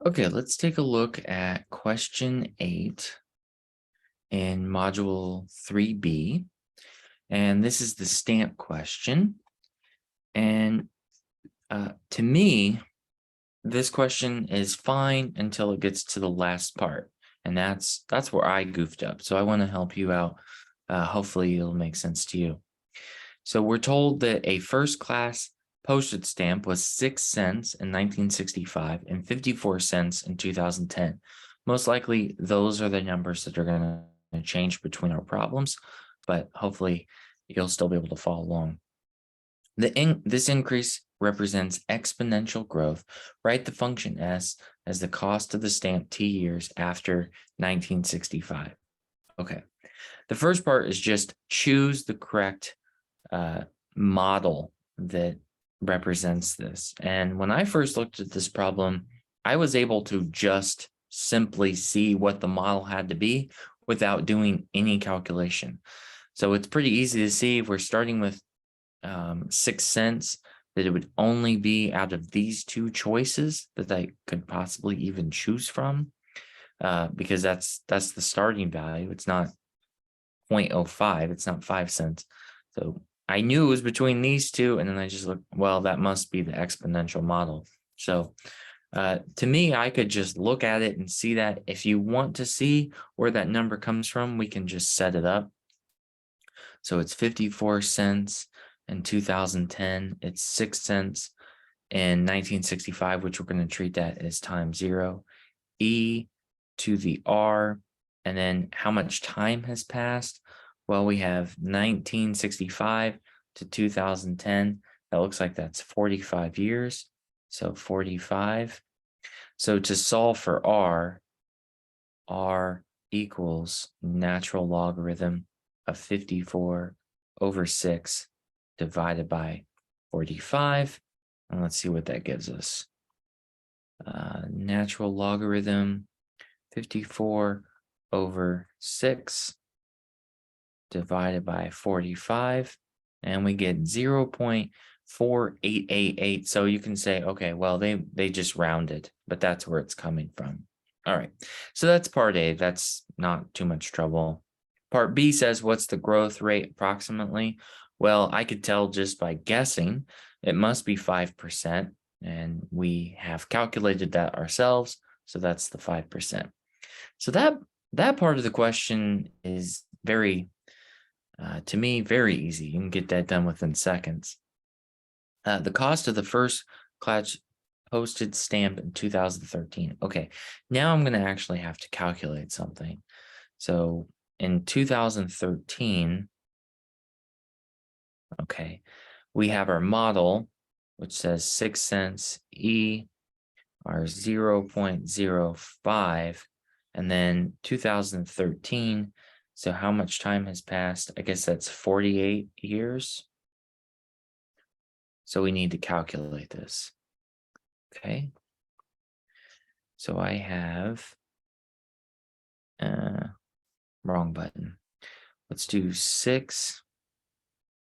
Okay, let's take a look at question 8 in module 3B. And this is the stamp question. And to me, this question is fine until it gets to the last part. And that's where I goofed up. So I want to help you out. Hopefully it'll make sense to you. So we're told that a first class postage stamp was 6 cents in 1965 and 54 cents in 2010. Most likely those are the numbers that are going to change between our problems, but hopefully you'll still be able to follow along. This increase represents exponential growth. Write the function s as the cost of the stamp t years after 1965. Okay, the first part is just choose the correct model that represents this. And when I first looked at this problem, I was able to just simply see what the model had to be without doing any calculation. So it's pretty easy to see if we're starting with 6 cents, that it would only be out of these two choices that I could possibly even choose from, because that's the starting value. It's not 0.05, it's not 5 cents. So I knew it was between these two, and then I just looked, well, that must be the exponential model. So to me, I could just look at it and see that. If you want to see where that number comes from, we can just set it up. So it's 54 cents in 2010. It's 6 cents in 1965, which we're going to treat that as times 0. E to the R, and then how much time has passed? Well, we have 1965 to 2010. That looks like that's 45 years. So 45. So to solve for R equals natural logarithm of 54 over 6 divided by 45. And let's see what that gives us. Natural logarithm 54 over 6 divided by 45, and we get 0.4888. So you can say, okay, well, they just rounded, but that's where it's coming from. All right, so that's part A. That's not too much trouble. Part B says, what's the growth rate approximately? Well, I could tell just by guessing it must be 5%, and we have calculated that ourselves, so that's the 5%. So that part of the question is very, to me, very easy. You can get that done within seconds. The cost of the first class postage stamp in 2013. Okay, now I'm going to actually have to calculate something. So in 2013, okay, we have our model, which says 6 cents E are 0.05, and then 2013. So how much time has passed? I guess that's 48 years. So we need to calculate this. Okay. So I have, wrong button. Let's do 6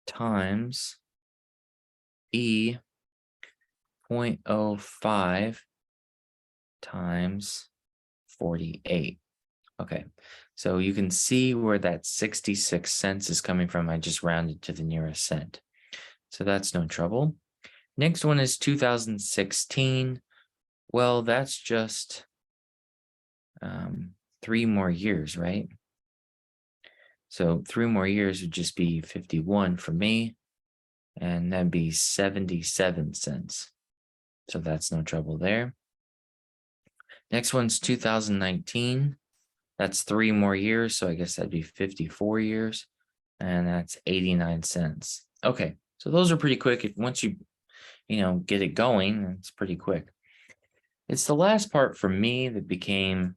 times E 0.05 times 48. Okay, so you can see where that 66 cents is coming from. I just rounded to the nearest cent. So that's no trouble. Next one is 2016. Well, that's just 3 more years, right? So 3 more years would just be 51 for me, and that'd be 77 cents. So that's no trouble there. Next one's 2019. That's 3 more years, so I guess that'd be 54 years, and that's 89 cents. Okay, so those are pretty quick. If once you get it going, it's pretty quick. It's the last part for me that became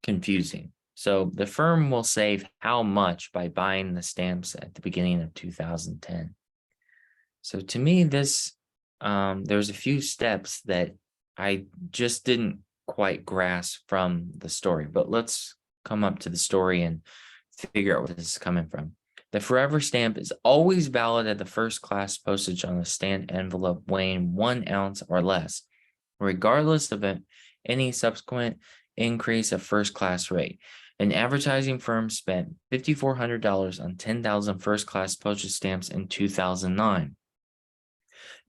confusing. So the firm will save how much by buying the stamps at the beginning of 2010. So to me, this there's a few steps that I just didn't quite grasp from the story, but let's come up to the story and figure out where this is coming from. The forever stamp is always valid at the first class postage on a stamped envelope weighing 1 ounce or less, regardless of any subsequent increase of first-class rate. An advertising firm spent $5,400 on 10,000 first-class postage stamps in 2009.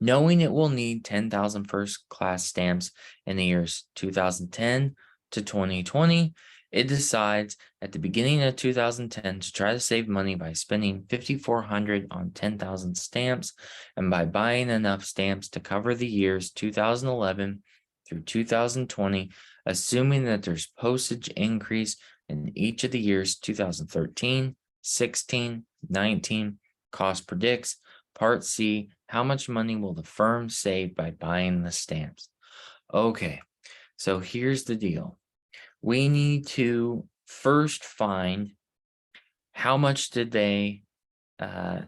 Knowing it will need 10,000 first-class stamps in the years 2010 to 2020, it decides at the beginning of 2010 to try to save money by spending $5,400 on 10,000 stamps and by buying enough stamps to cover the years 2011 through 2020, assuming that there's postage increase in each of the years 2013, 16, 19. Cost predicts. Part C, how much money will the firm save by buying the stamps? Okay, so here's the deal. We need to first find how much did they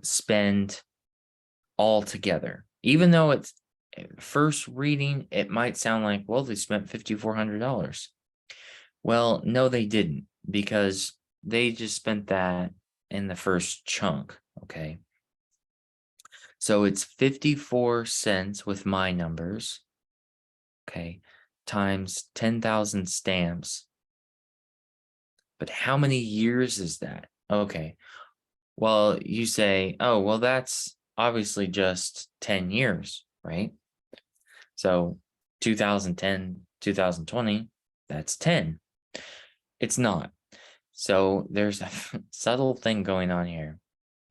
spend altogether. Even though it's first reading, it might sound like, well, they spent $5,400. Well, no, they didn't, because they just spent that in the first chunk, okay? So it's 54 cents with my numbers, okay, times 10,000 stamps. But how many years is that? Okay, well, you say, oh, well, that's obviously just 10 years, right? So 2010, 2020, that's 10. It's not. So there's a subtle thing going on here.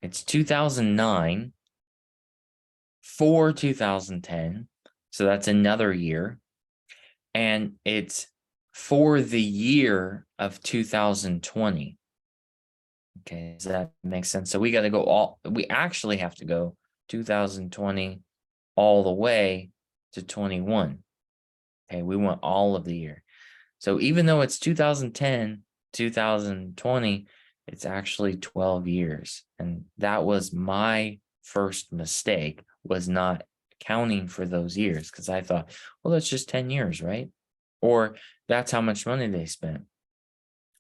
It's 2009 for 2010. So that's another year. And it's for the year of 2020. Okay, does that make sense? So we got to go we actually have to go 2020 all the way to 21. Okay, we want all of the year. So even though it's 2010, 2020, it's actually 12 years. And that was my first mistake, was not counting for those years, because I thought, well, that's just 10 years, right? Or that's how much money they spent.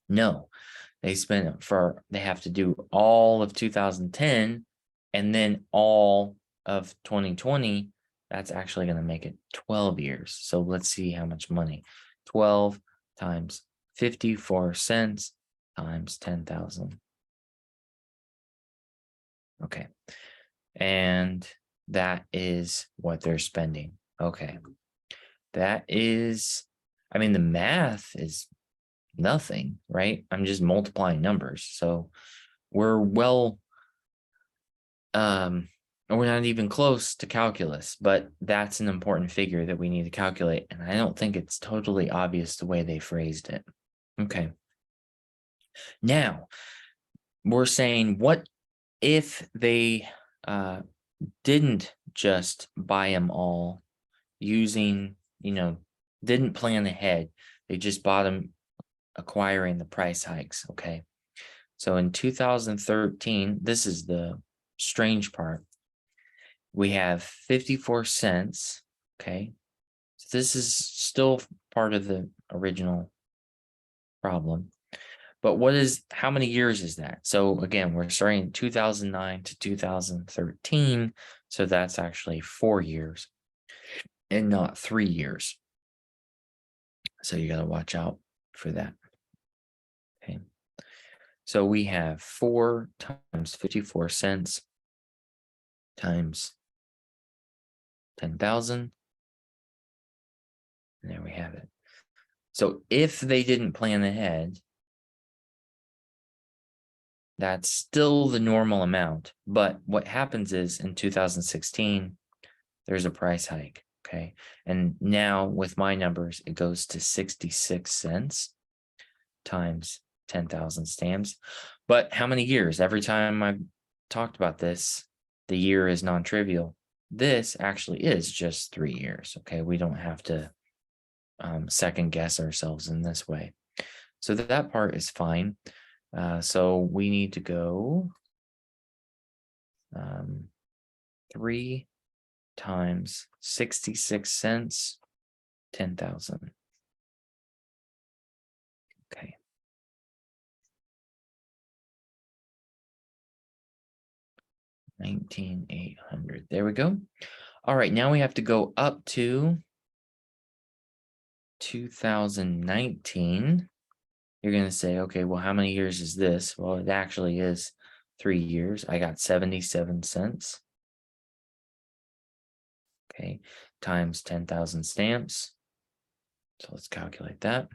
No, they have to do all of 2010 and then all of 2020. That's actually going to make it 12 years. So let's see how much money. 12 times 54 cents times 10,000. Okay. And that is what they're spending. Okay. That is, I mean, the math is nothing, right? I'm just multiplying numbers. So we're we're not even close to calculus, but that's an important figure that we need to calculate. And I don't think it's totally obvious the way they phrased it. Okay. Now we're saying, what if they didn't just buy them all using, didn't plan ahead. They just bought them acquiring the price hikes. Okay. So in 2013, this is the strange part. We have 54 cents. Okay. So this is still part of the original problem. But how many years is that? So again, we're starting in 2009 to 2013. So that's actually 4 years and not 3 years. So you got to watch out for that. Okay. So we have 4 times 54 cents times 10,000. And there we have it. So if they didn't plan ahead, that's still the normal amount. But what happens is in 2016, there's a price hike. Okay. And now with my numbers, it goes to 66 cents times 10,000 stamps. But how many years? Every time I've talked about this, the year is non-trivial. This actually is just 3 years. Okay. We don't have to second guess ourselves in this way. So that part is fine. So we need to go 3 times 66 cents, 10,000. Okay. 19,800. There we go. All right, now we have to go up to 2019, you're going to say, okay, well, how many years is this? Well, it actually is 3 years. I got 77 cents. Okay, times 10,000 stamps. So let's calculate that.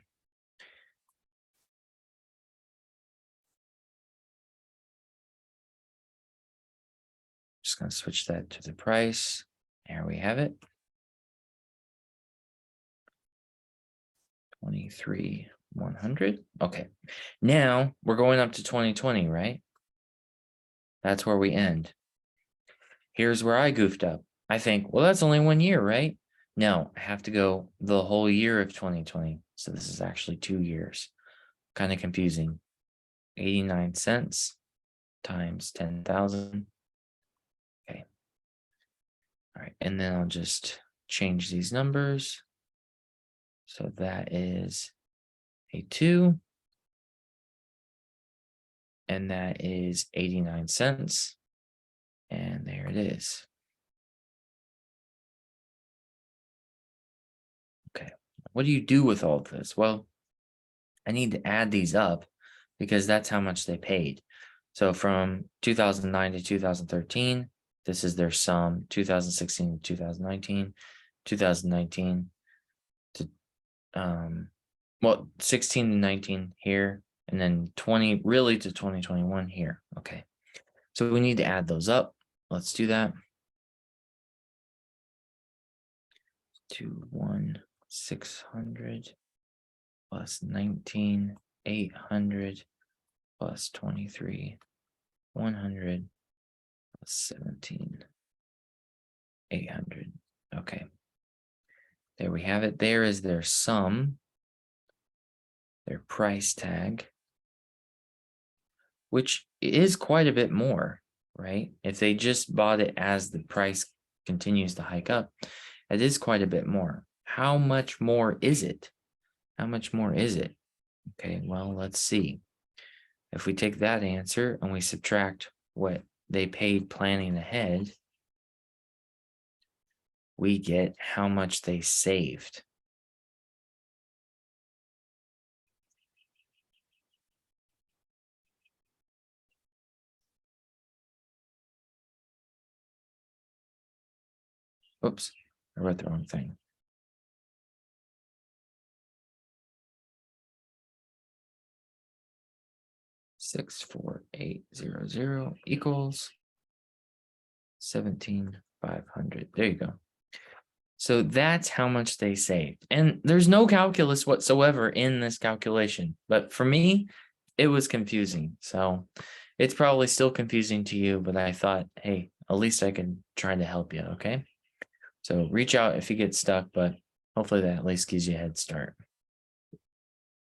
Just going to switch that to the price. There we have it. 23,100. Okay. Now we're going up to 2020, right? That's where we end. Here's where I goofed up. I think, well, that's only 1 year, right? No, I have to go the whole year of 2020. So this is actually 2 years. Kind of confusing. 89 cents times 10,000. Okay. All right. And then I'll just change these numbers. So that is a 2. And that is 89 cents. And there it is. Okay. What do you do with all of this? Well, I need to add these up because that's how much they paid. So from 2009 to 2013, this is their sum. 2016 to 2019, 2019 to well, 16 to 19 here, and then 20 really to 2021 here. Okay. So we need to add those up. Let's do that. 21,600 plus 19,800 plus 23,100 plus 17,800. Okay. There we have it. There is their sum, their price tag, which is quite a bit more, right? If they just bought it as the price continues to hike up, it is quite a bit more. How much more is it? How much more is it? Okay, well, let's see. If we take that answer and we subtract what they paid planning ahead, we get how much they saved. Oops, I wrote the wrong thing. 64800 equals 17,500. There you go. So that's how much they saved. And there's no calculus whatsoever in this calculation. But for me, it was confusing. So it's probably still confusing to you, but I thought, hey, at least I can try to help you, okay? So reach out if you get stuck, but hopefully that at least gives you a head start.